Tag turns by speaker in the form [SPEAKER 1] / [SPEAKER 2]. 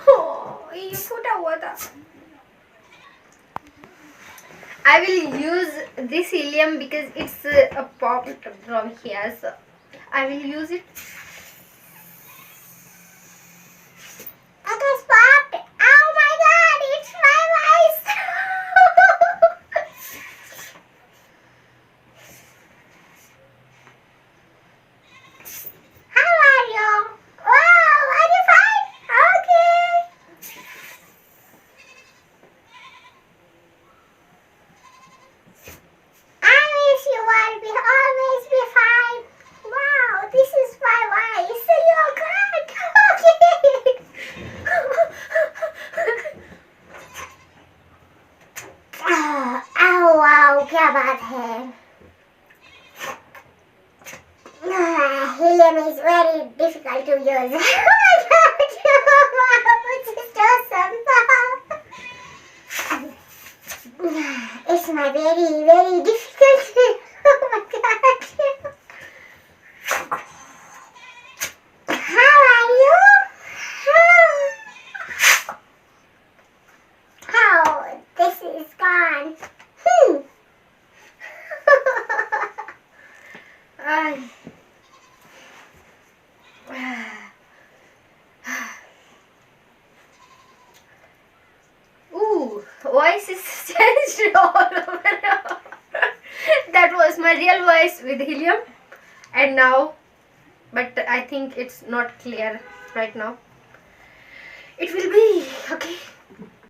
[SPEAKER 1] Oh, you put a water. I will use this helium because it's a popped from here, so I will use it. It is popped. Oh my god, it's my voice. How are you? Wow, are you fine? Okay. I wish you will always be fine. Wow, this is my voice. You're good. Okay. Oh wow, क्या बात है? Helium is very difficult to use. Oh my god, wow, it's just awesome. It's my very, very difficult. Oh my god. How are you? How? This is gone. Ay. Ooh, voice is changed all over. That was my real voice with helium, and now, but I think it's not clear right now. It will be okay.